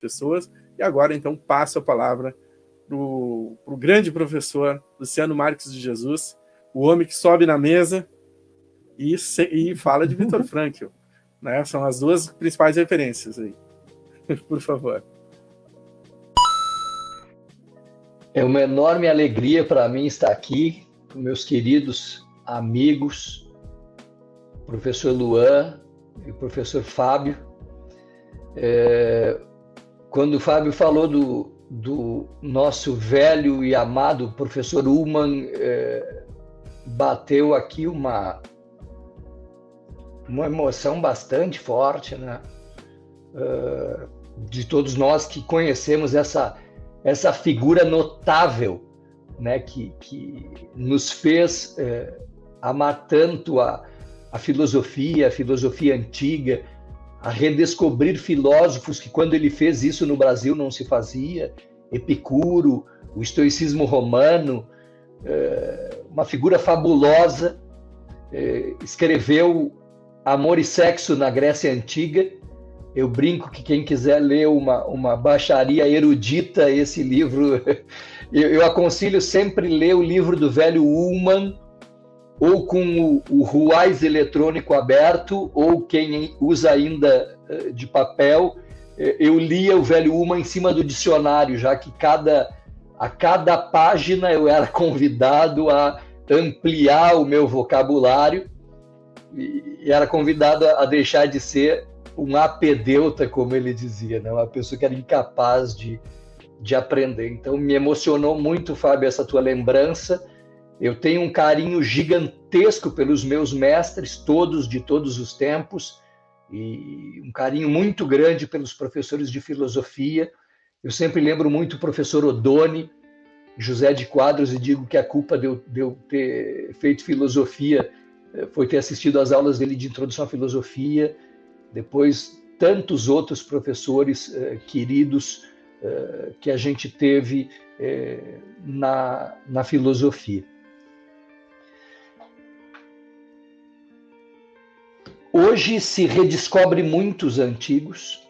pessoas. E agora, então, passo a palavra para o grande professor Luciano Marques de Jesus, o homem que sobe na mesa e fala de Viktor Frankl. Né? São as duas principais referências aí. Por favor. É uma enorme alegria para mim estar aqui com meus queridos amigos, professor Luan e professor Fábio. Quando o Fábio falou do nosso velho e amado professor Ullmann, bateu aqui uma emoção bastante forte, né? De todos nós que conhecemos essa figura notável, né? que nos fez amar tanto a filosofia antiga, a redescobrir filósofos que, quando ele fez isso no Brasil, não se fazia, Epicuro, o estoicismo romano, uma figura fabulosa, escreveu Amor e Sexo na Grécia Antiga. Eu brinco que quem quiser ler uma baixaria erudita, esse livro, eu aconselho sempre ler o livro do velho Ullmann, ou com o Ruais eletrônico aberto, ou quem usa ainda de papel. Eu lia o velho Ullmann em cima do dicionário, já que a cada página eu era convidado a ampliar o meu vocabulário e era convidado a deixar de ser um apedeuta, como ele dizia, né? Uma pessoa que era incapaz de aprender. Então, me emocionou muito, Fábio, essa tua lembrança. Eu tenho um carinho gigantesco pelos meus mestres, todos de todos os tempos, e um carinho muito grande pelos professores de filosofia. Eu sempre lembro muito o professor Odoni, José de Quadros, e digo que a culpa de eu ter feito filosofia foi ter assistido às aulas dele de introdução à filosofia. Depois, tantos outros professores queridos que a gente teve na filosofia. Hoje se redescobre muitos antigos.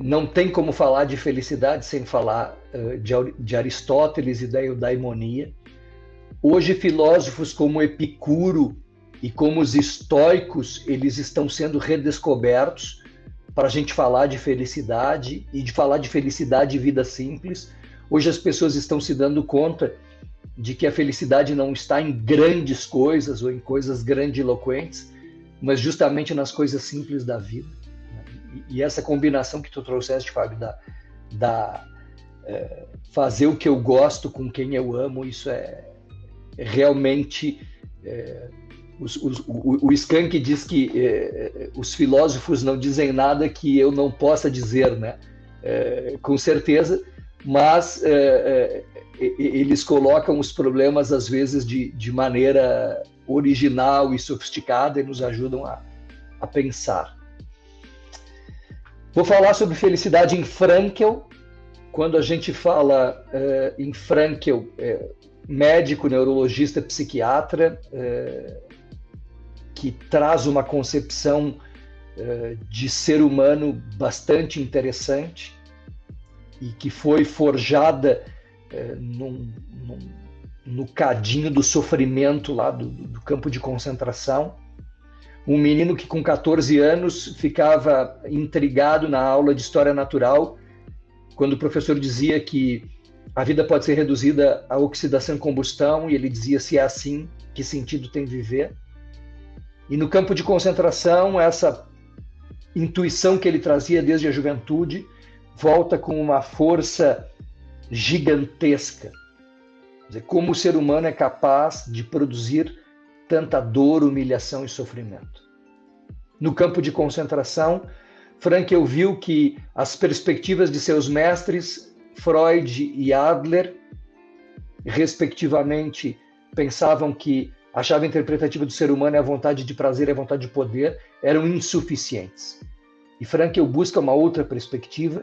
Não tem como falar de felicidade sem falar de Aristóteles e da eudaimonia. Hoje, filósofos como Epicuro e como os estoicos, eles estão sendo redescobertos para a gente falar de felicidade e de falar de felicidade e vida simples. Hoje as pessoas estão se dando conta de que a felicidade não está em grandes coisas ou em coisas grandiloquentes, mas justamente nas coisas simples da vida. E essa combinação que tu trouxeste, Fábio, fazer o que eu gosto com quem eu amo, isso é realmente... O Skank diz que os filósofos não dizem nada que eu não possa dizer, né? Com certeza, mas eles colocam os problemas, às vezes, de maneira original e sofisticada e nos ajudam a pensar. Vou falar sobre felicidade em Frankl. Quando a gente fala em Frankl, médico, neurologista, psiquiatra, que traz uma concepção de ser humano bastante interessante e que foi forjada no cadinho do sofrimento lá do campo de concentração. Um menino que com 14 anos ficava intrigado na aula de História Natural, quando o professor dizia que a vida pode ser reduzida à oxidação e combustão, e ele dizia: se é assim, que sentido tem viver? E no campo de concentração, essa intuição que ele trazia desde a juventude volta com uma força gigantesca. Quer dizer, como o ser humano é capaz de produzir tanta dor, humilhação e sofrimento. No campo de concentração, Frankl viu que as perspectivas de seus mestres, Freud e Adler, respectivamente, pensavam que a chave interpretativa do ser humano é a vontade de prazer e a vontade de poder, eram insuficientes. E Frankl busca uma outra perspectiva,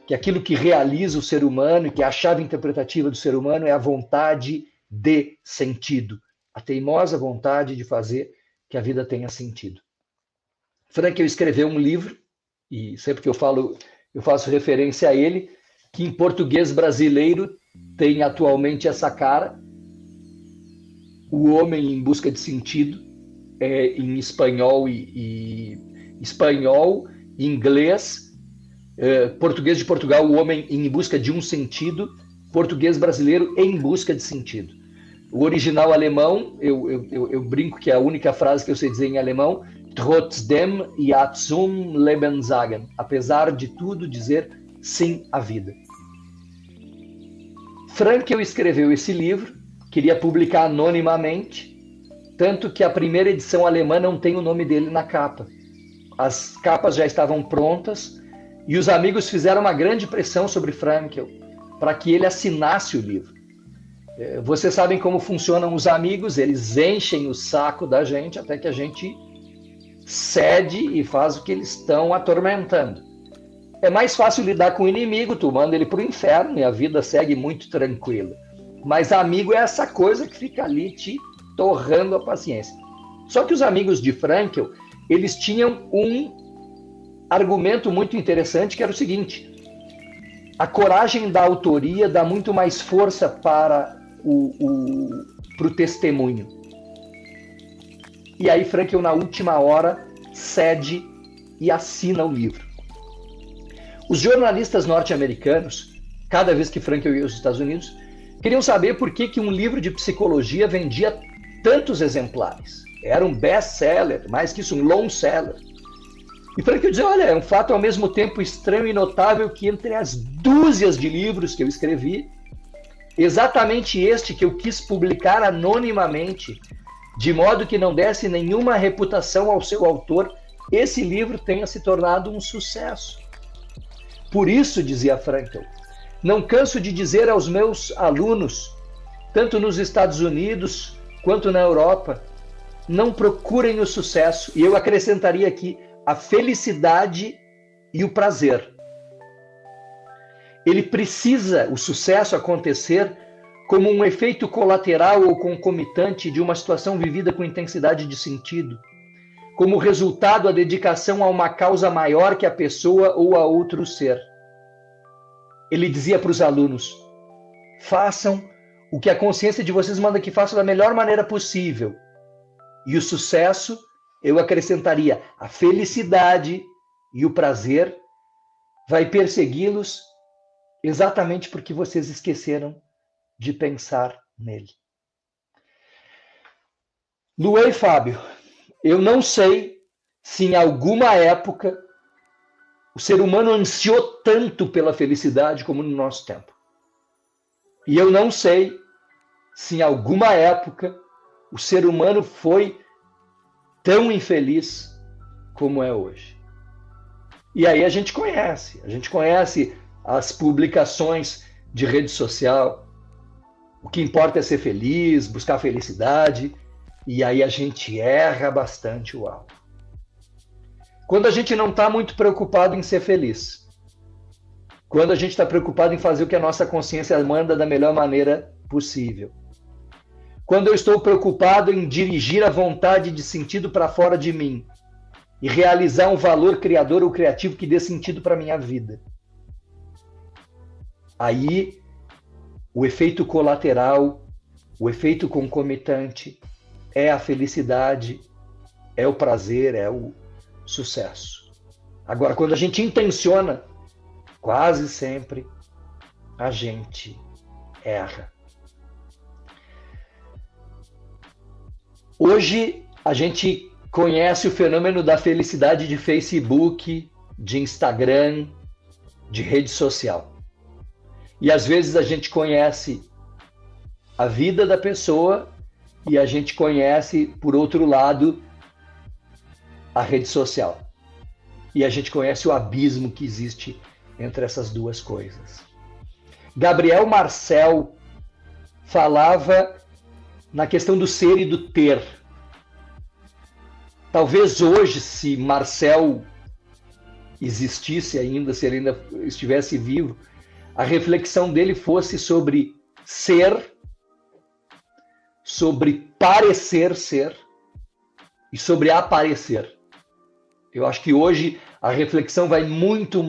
que aquilo que realiza o ser humano e que é a chave interpretativa do ser humano é a vontade de sentido, a teimosa vontade de fazer que a vida tenha sentido. Frankl escreveu um livro, e sempre que eu falo eu faço referência a ele, que em português brasileiro tem atualmente essa cara, O Homem em Busca de Sentido, em espanhol espanhol, inglês, português de Portugal, O Homem em Busca de um Sentido, português brasileiro, Em Busca de Sentido. O original alemão, eu brinco que é a única frase que eu sei dizer em alemão, Trotzdem ja zum Leben sagen, apesar de tudo dizer sim à vida. Frankl escreveu esse livro, queria publicar anonimamente, tanto que a primeira edição alemã não tem o nome dele na capa. As capas já estavam prontas e os amigos fizeram uma grande pressão sobre Frankl para que ele assinasse o livro. Vocês sabem como funcionam os amigos, eles enchem o saco da gente até que a gente cede e faz o que eles estão atormentando. É mais fácil lidar com o inimigo, tu manda ele para o inferno e a vida segue muito tranquila. Mas amigo é essa coisa que fica ali te torrando a paciência. Só que os amigos de Frankl, eles tinham um argumento muito interessante, que era o seguinte: a coragem da autoria dá muito mais força para o testemunho. E aí Frankl, na última hora, cede e assina o livro. Os jornalistas norte-americanos, cada vez que Frankl ia aos Estados Unidos, queriam saber por que um livro de psicologia vendia tantos exemplares. Era um best-seller, mais que isso, um long-seller. E Frankl dizia, olha, é um fato ao mesmo tempo estranho e notável que entre as dúzias de livros que eu escrevi, exatamente este que eu quis publicar anonimamente, de modo que não desse nenhuma reputação ao seu autor, esse livro tenha se tornado um sucesso. Por isso, dizia Frankl, não canso de dizer aos meus alunos, tanto nos Estados Unidos quanto na Europa, não procurem o sucesso, e eu acrescentaria aqui, a felicidade e o prazer. Ele precisa, o sucesso acontecer, como um efeito colateral ou concomitante de uma situação vivida com intensidade de sentido, como resultado a dedicação a uma causa maior que a pessoa ou a outro ser. Ele dizia para os alunos, façam o que a consciência de vocês manda que façam da melhor maneira possível. E o sucesso, eu acrescentaria, a felicidade e o prazer vai persegui-los exatamente porque vocês esqueceram de pensar nele. Luê e Fábio, eu não sei se em alguma época o ser humano ansiou tanto pela felicidade como no nosso tempo. E eu não sei se em alguma época o ser humano foi tão infeliz como é hoje. E aí a gente conhece as publicações de rede social. O que importa é ser feliz, buscar felicidade, e aí a gente erra bastante o alvo. Quando a gente não está muito preocupado em ser feliz, quando a gente está preocupado em fazer o que a nossa consciência manda da melhor maneira possível, quando eu estou preocupado em dirigir a vontade de sentido para fora de mim e realizar um valor criador ou criativo que dê sentido para a minha vida, aí o efeito colateral, o efeito concomitante é a felicidade, é o prazer, é o sucesso. Agora, quando a gente intenciona, quase sempre a gente erra. Hoje a gente conhece o fenômeno da felicidade de Facebook, de Instagram, de rede social. E às vezes a gente conhece a vida da pessoa e a gente conhece, por outro lado, a rede social. E a gente conhece o abismo que existe entre essas duas coisas. Gabriel Marcel falava na questão do ser e do ter. Talvez hoje, se Marcel existisse ainda, se ele ainda estivesse vivo, a reflexão dele fosse sobre ser, sobre parecer ser e sobre aparecer. Eu acho que hoje a reflexão vai muito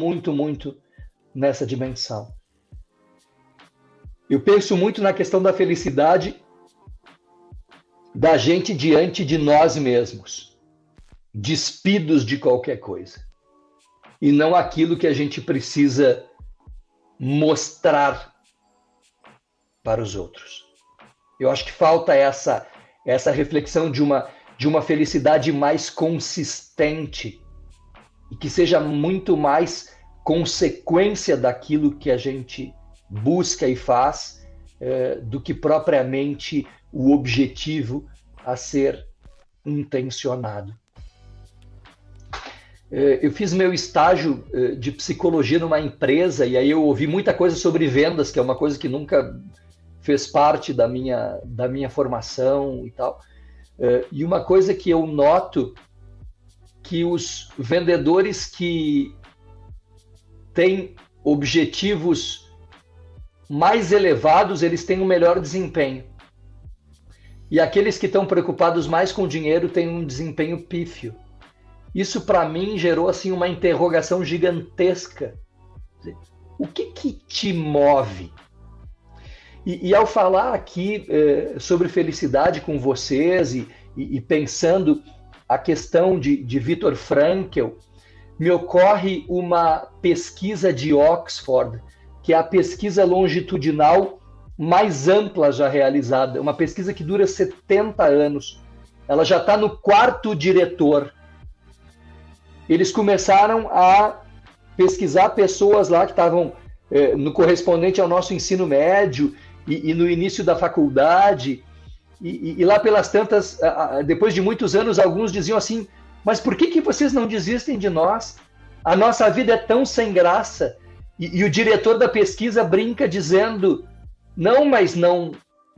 nessa dimensão. Eu penso muito na questão da felicidade da gente diante de nós mesmos, despidos de qualquer coisa, e não aquilo que a gente precisa mostrar para os outros. Eu acho que falta essa reflexão de uma felicidade mais consistente e que seja muito mais consequência daquilo que a gente busca e faz do que propriamente o objetivo a ser intencionado. Eu fiz meu estágio de psicologia numa empresa e aí eu ouvi muita coisa sobre vendas, que é uma coisa que nunca fez parte da minha formação e tal. E uma coisa que eu noto que os vendedores que têm objetivos mais elevados, eles têm um melhor desempenho. E aqueles que estão preocupados mais com o dinheiro têm um desempenho pífio. Isso, para mim, gerou assim, uma interrogação gigantesca. O que te move? E ao falar aqui sobre felicidade com vocês e pensando a questão de Viktor Frankl, me ocorre uma pesquisa de Oxford, que é a pesquisa longitudinal mais ampla já realizada, uma pesquisa que dura 70 anos. Ela já está no 4º diretor. Eles começaram a pesquisar pessoas lá que estavam no correspondente ao nosso ensino médio e no início da faculdade, e lá pelas tantas, depois de muitos anos, alguns diziam assim, mas por que vocês não desistem de nós? A nossa vida é tão sem graça. E o diretor da pesquisa brinca dizendo, não, mas não,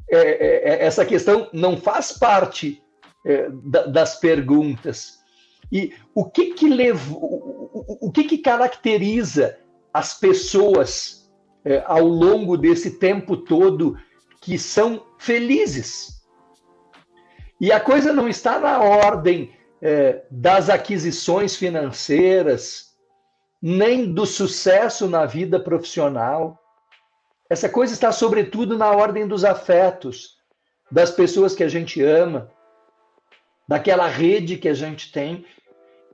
essa questão não faz parte das perguntas. E o que caracteriza as pessoas ao longo desse tempo todo que são felizes? E a coisa não está na ordem das aquisições financeiras, nem do sucesso na vida profissional. Essa coisa está, sobretudo, na ordem dos afetos, das pessoas que a gente ama, daquela rede que a gente tem.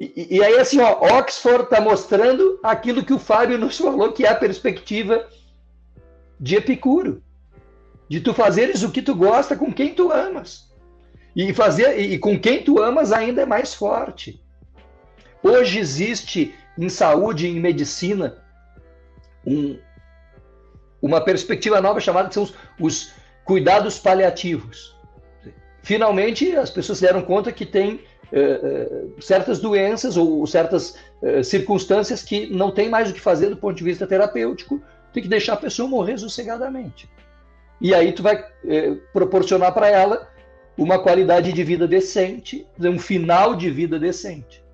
E aí, assim, Oxford está mostrando aquilo que o Fábio nos falou, que é a perspectiva de Epicuro, de tu fazeres o que tu gosta com quem tu amas. E com quem tu amas ainda é mais forte. Hoje existe em saúde e em medicina uma perspectiva nova chamada que são os cuidados paliativos. Finalmente, as pessoas se deram conta que tem certas doenças ou certas circunstâncias que não tem mais o que fazer do ponto de vista terapêutico, tem que deixar a pessoa morrer sossegadamente. E aí tu vai proporcionar para ela uma qualidade de vida decente, um final de vida decente.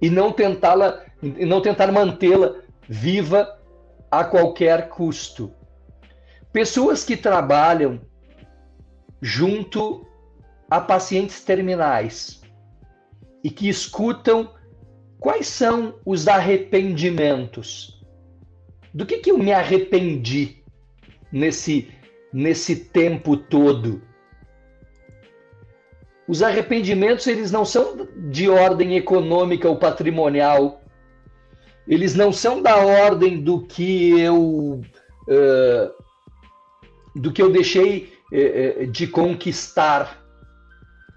E não tentar mantê-la viva a qualquer custo. Pessoas que trabalham junto a pacientes terminais e que escutam quais são os arrependimentos. Do que eu me arrependi nesse tempo todo? Os arrependimentos, eles não são de ordem econômica ou patrimonial. Eles não são da ordem do que eu deixei de conquistar,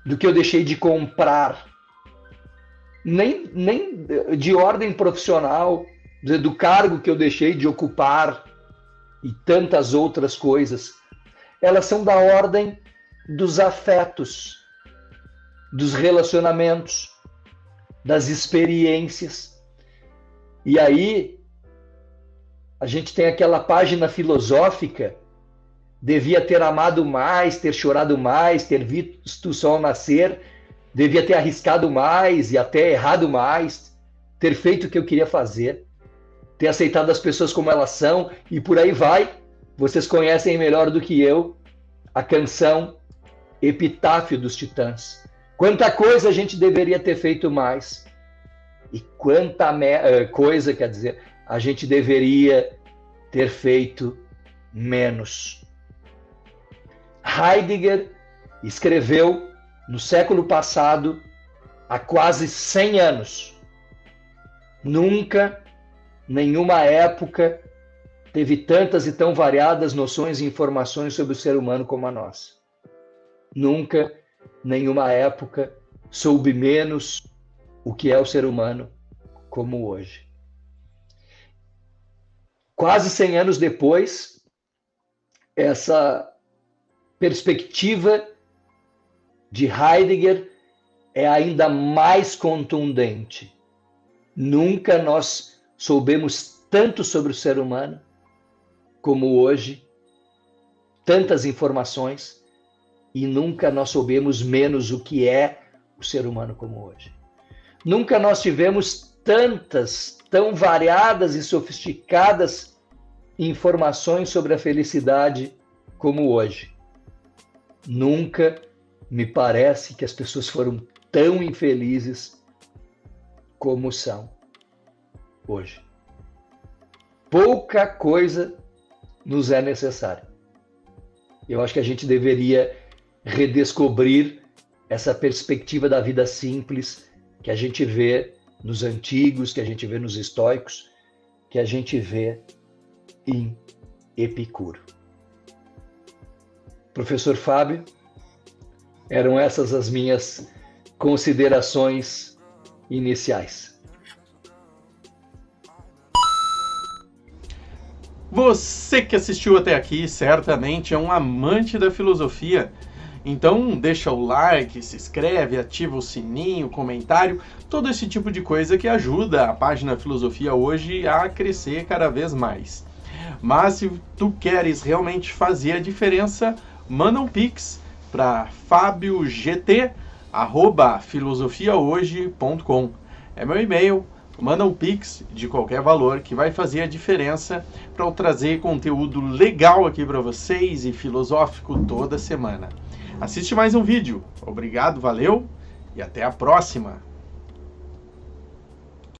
do que eu deixei de comprar. Nem de ordem profissional, do cargo que eu deixei de ocupar e tantas outras coisas. Elas são da ordem dos afetos, dos relacionamentos, das experiências. E aí, a gente tem aquela página filosófica, devia ter amado mais, ter chorado mais, ter visto o sol nascer, devia ter arriscado mais e até errado mais, ter feito o que eu queria fazer, ter aceitado as pessoas como elas são, e por aí vai. Vocês conhecem melhor do que eu a canção Epitáfio dos Titãs. Quanta coisa a gente deveria ter feito mais. E quanta coisa, quer dizer, a gente deveria ter feito menos. Heidegger escreveu no século passado, há quase 100 anos. Nunca, nenhuma época, teve tantas e tão variadas noções e informações sobre o ser humano como a nossa. Nunca, nenhuma época, soube menos o que é o ser humano como hoje. Quase 100 anos depois, essa perspectiva de Heidegger é ainda mais contundente. Nunca nós soubemos tanto sobre o ser humano como hoje, tantas informações, e nunca nós soubemos menos o que é o ser humano como hoje. Nunca nós tivemos tantas, tão variadas e sofisticadas informações sobre a felicidade como hoje. Nunca me parece que as pessoas foram tão infelizes como são hoje. Pouca coisa nos é necessária. Eu acho que a gente deveria redescobrir essa perspectiva da vida simples que a gente vê nos antigos, que a gente vê nos estoicos, que a gente vê em Epicuro. Professor Fábio, eram essas as minhas considerações iniciais. Você que assistiu até aqui certamente é um amante da filosofia. Então deixa o like, se inscreve, ativa o sininho, comentário, todo esse tipo de coisa que ajuda a página Filosofia Hoje a crescer cada vez mais. Mas se tu queres realmente fazer a diferença, manda um pix para fabiogt@filosofiahoje.com. É meu e-mail. Manda um pix de qualquer valor que vai fazer a diferença para eu trazer conteúdo legal aqui para vocês e filosófico toda semana. Assiste mais um vídeo. Obrigado, valeu e até a próxima!